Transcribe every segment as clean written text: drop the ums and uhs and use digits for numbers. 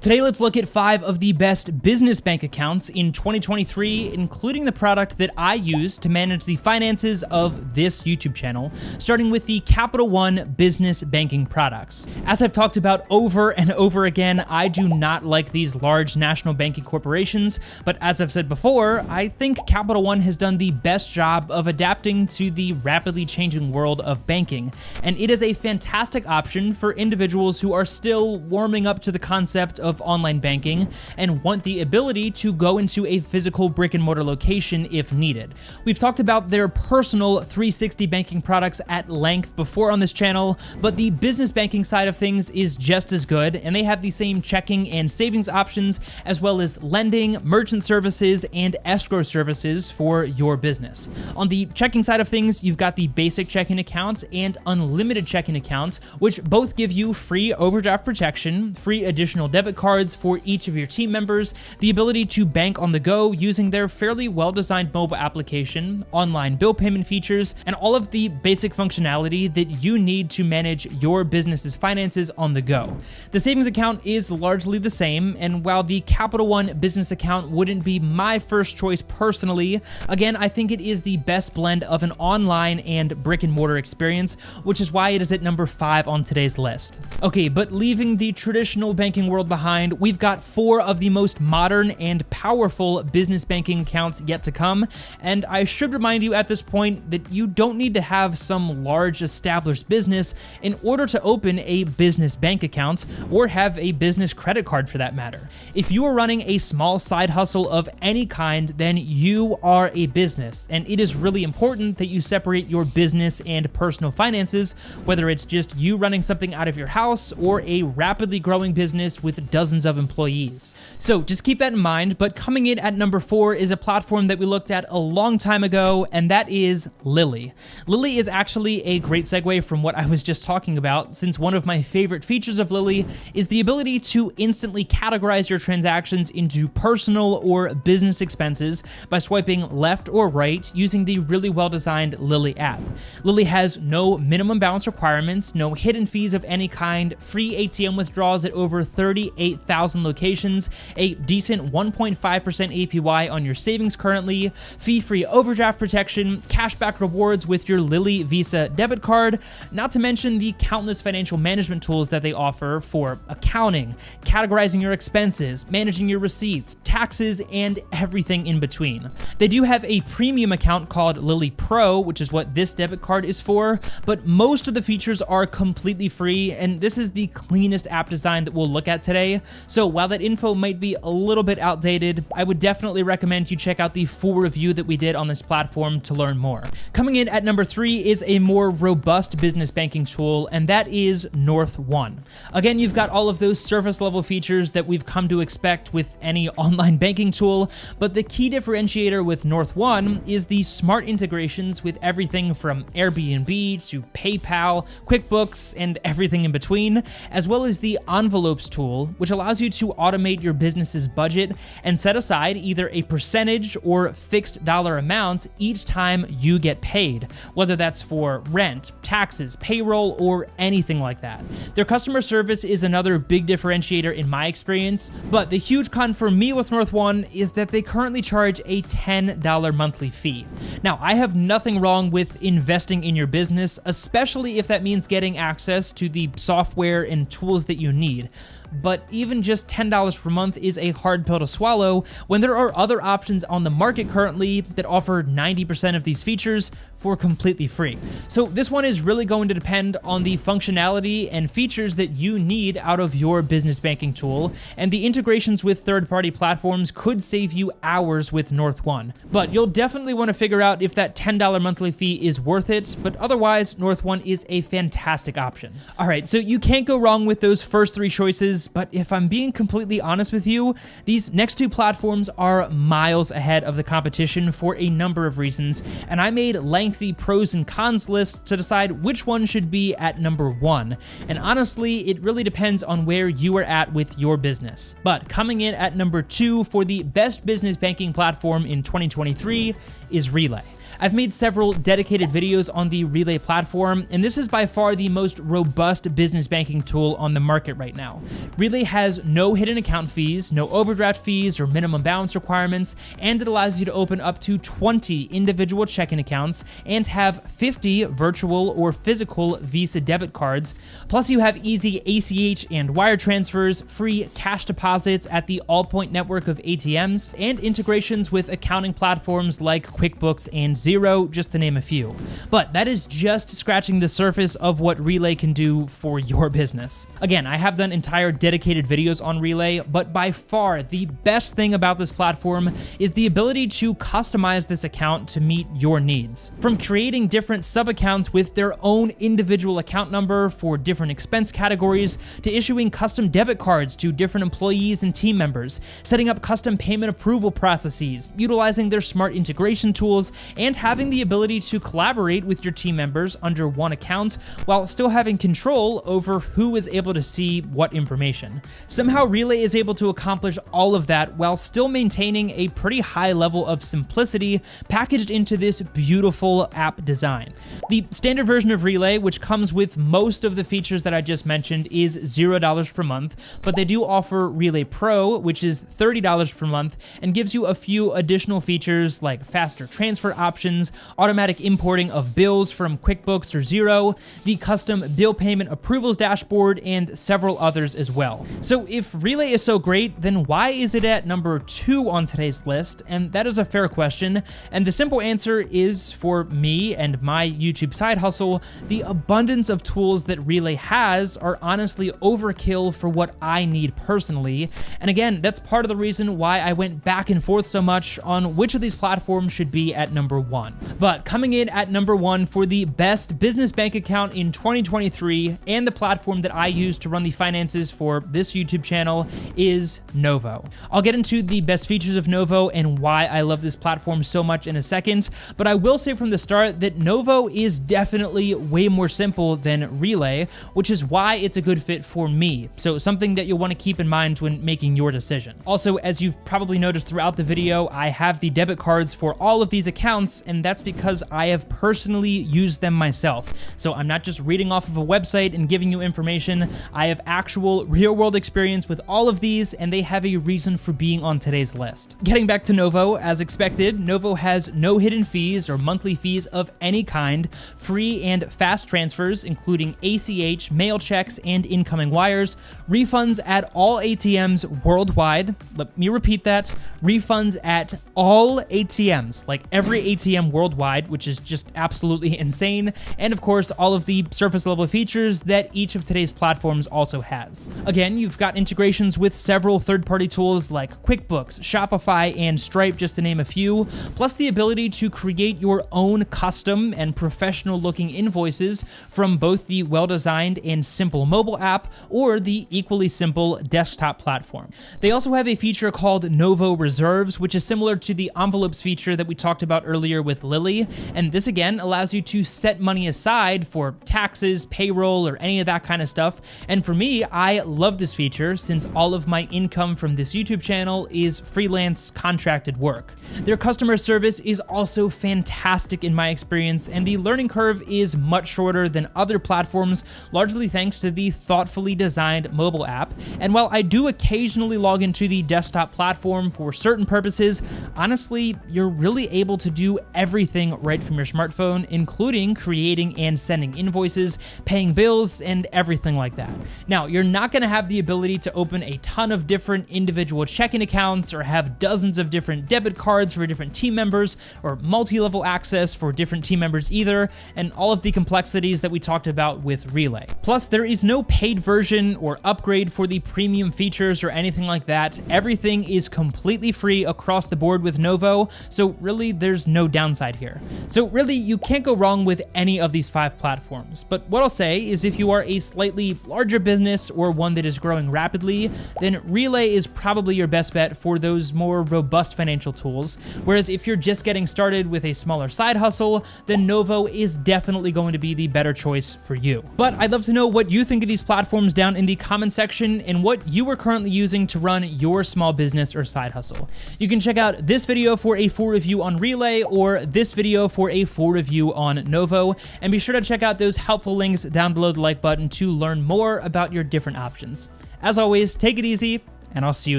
Today, let's look at 5 of the best business bank accounts in 2023, including the product that I use to manage the finances of this YouTube channel, starting with the Capital One business banking products. As I've talked about over and over again, I do not like these large national banking corporations, but as I've said before, I think Capital One has done the best job of adapting to the rapidly changing world of banking, and it is a fantastic option for individuals who are still warming up to the concept of online banking and want the ability to go into a physical brick and mortar location if needed. We've talked about their personal 360 banking products at length before on this channel, but the business banking side of things is just as good, and they have the same checking and savings options, as well as lending, merchant services, and escrow services for your business. On the checking side of things, you've got the basic checking account and unlimited checking account, which both give you free overdraft protection, free additional debit cards for each of your team members, the ability to bank on the go using their fairly well-designed mobile application, online bill payment features, and all of the basic functionality that you need to manage your business's finances on the go. The savings account is largely the same, and while the Capital One business account wouldn't be my first choice personally, again, I think it is the best blend of an online and brick and mortar experience, which is why it is at number 5 on today's list. Okay, but leaving the traditional banking world behind, we've got 4 of the most modern and powerful business banking accounts yet to come, and I should remind you at this point that you don't need to have some large established business in order to open a business bank account or have a business credit card for that matter. If you are running a small side hustle of any kind, then you are a business, and it is really important that you separate your business and personal finances, whether it's just you running something out of your house or a rapidly growing business with dozens of employees. So just keep that in mind, but coming in at number 4 is a platform that we looked at a long time ago, and that is Lili. Lili is actually a great segue from what I was just talking about, since one of my favorite features of Lili is the ability to instantly categorize your transactions into personal or business expenses by swiping left or right using the really well-designed Lili app. Lili has no minimum balance requirements, no hidden fees of any kind, free ATM withdrawals at over 38,000 locations, a decent 1.5% APY on your savings currently, fee-free overdraft protection, cashback rewards with your Lili Visa debit card, not to mention the countless financial management tools that they offer for accounting, categorizing your expenses, managing your receipts, taxes, and everything in between. They do have a premium account called Lili Pro, which is what this debit card is for, but most of the features are completely free, and this is the cleanest app design that we'll look at today. So while that info might be a little bit outdated, I would definitely recommend you check out the full review that we did on this platform to learn more. Coming in at number 3 is a more robust business banking tool, and that is NorthOne. Again, you've got all of those surface level features that we've come to expect with any online banking tool, but the key differentiator with NorthOne is the smart integrations with everything from Airbnb to PayPal, QuickBooks, and everything in between, as well as the envelopes tool, which allows you to automate your business's budget and set aside either a percentage or fixed dollar amount each time you get paid, whether that's for rent, taxes, payroll, or anything like that. Their customer service is another big differentiator in my experience, but the huge con for me with NorthOne is that they currently charge a $10 monthly fee. Now, I have nothing wrong with investing in your business, especially if that means getting access to the software and tools that you need. But even just $10 per month is a hard pill to swallow when there are other options on the market currently that offer 90% of these features for completely free. So this one is really going to depend on the functionality and features that you need out of your business banking tool, and the integrations with third-party platforms could save you hours with NorthOne. But you'll definitely want to figure out if that $10 monthly fee is worth it, but otherwise, NorthOne is a fantastic option. All right, so you can't go wrong with those first 3 choices, but if I'm being completely honest with you, these next 2 platforms are miles ahead of the competition for a number of reasons, and I made lengthy pros and cons lists to decide which one should be at number 1. And honestly, it really depends on where you are at with your business. But coming in at number 2 for the best business banking platform in 2023 is Relay. I've made several dedicated videos on the Relay platform, and this is by far the most robust business banking tool on the market right now. Relay has no hidden account fees, no overdraft fees or minimum balance requirements, and it allows you to open up to 20 individual checking accounts and have 50 virtual or physical Visa debit cards. Plus, you have easy ACH and wire transfers, free cash deposits at the Allpoint network of ATMs, and integrations with accounting platforms like QuickBooks and Xero, just to name a few. But that is just scratching the surface of what Relay can do for your business. Again, I have done entire dedicated videos on Relay, but by far the best thing about this platform is the ability to customize this account to meet your needs. From creating different sub-accounts with their own individual account number for different expense categories, to issuing custom debit cards to different employees and team members, setting up custom payment approval processes, utilizing their smart integration tools, and having the ability to collaborate with your team members under one account while still having control over who is able to see what information. Somehow Relay is able to accomplish all of that while still maintaining a pretty high level of simplicity packaged into this beautiful app design. The standard version of Relay, which comes with most of the features that I just mentioned, is $0 per month, but they do offer Relay Pro, which is $30 per month, and gives you a few additional features like faster transfer options, automatic importing of bills from QuickBooks or Xero, the custom bill payment approvals dashboard, and several others as well. So if Relay is so great, then why is it at number 2 on today's list? And that is a fair question, and the simple answer is, for me and my YouTube side hustle, the abundance of tools that Relay has are honestly overkill for what I need personally. And again, that's part of the reason why I went back and forth so much on which of these platforms should be at number 1. But coming in at number 1 for the best business bank account in 2023 and the platform that I use to run the finances for this YouTube channel is Novo. I'll get into the best features of Novo and why I love this platform so much in a second, but I will say from the start that Novo is definitely way more simple than Relay, which is why it's a good fit for me. So something that you'll want to keep in mind when making your decision. Also, as you've probably noticed throughout the video, I have the debit cards for all of these accounts, and that's because I have personally used them myself. So I'm not just reading off of a website and giving you information. I have actual real-world experience with all of these, and they have a reason for being on today's list. Getting back to Novo, as expected, Novo has no hidden fees or monthly fees of any kind, free and fast transfers, including ACH, mail checks, and incoming wires, refunds at all ATMs worldwide. Let me repeat that. Refunds at all ATMs, like every ATM worldwide, which is just absolutely insane. And of course, all of the surface level features that each of today's platforms also has. Again, you've got integrations with several third-party tools like QuickBooks, Shopify, and Stripe, just to name a few, plus the ability to create your own custom and professional-looking invoices from both the well-designed and simple mobile app or the equally simple desktop platform. They also have a feature called Novo Reserves, which is similar to the envelopes feature that we talked about earlier with Lili, and this again allows you to set money aside for taxes, payroll, or any of that kind of stuff. And for me, I love this feature since all of my income from this YouTube channel is freelance contracted work. Their customer service is also fantastic in my experience, and the learning curve is much shorter than other platforms, largely thanks to the thoughtfully designed mobile app. And while I do occasionally log into the desktop platform for certain purposes, honestly, you're really able to do everything right from your smartphone, including creating and sending invoices, paying bills, and everything like that. Now, you're not going to have the ability to open a ton of different individual checking accounts or have dozens of different debit cards for different team members or multi-level access for different team members either, and all of the complexities that we talked about with Relay. Plus, there is no paid version or upgrade for the premium features or anything like that. Everything is completely free across the board with Novo, so really there's no downside here. So really, you can't go wrong with any of these 5 platforms. But what I'll say is if you are a slightly larger business or one that is growing rapidly, then Relay is probably your best bet for those more robust financial tools. Whereas if you're just getting started with a smaller side hustle, then Novo is definitely going to be the better choice for you. But I'd love to know what you think of these platforms down in the comment section and what you are currently using to run your small business or side hustle. You can check out this video for a full review on Relay, or this video for a full review on Novo, and be sure to check out those helpful links down below the like button to learn more about your different options. As always, take it easy, and I'll see you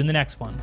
in the next one.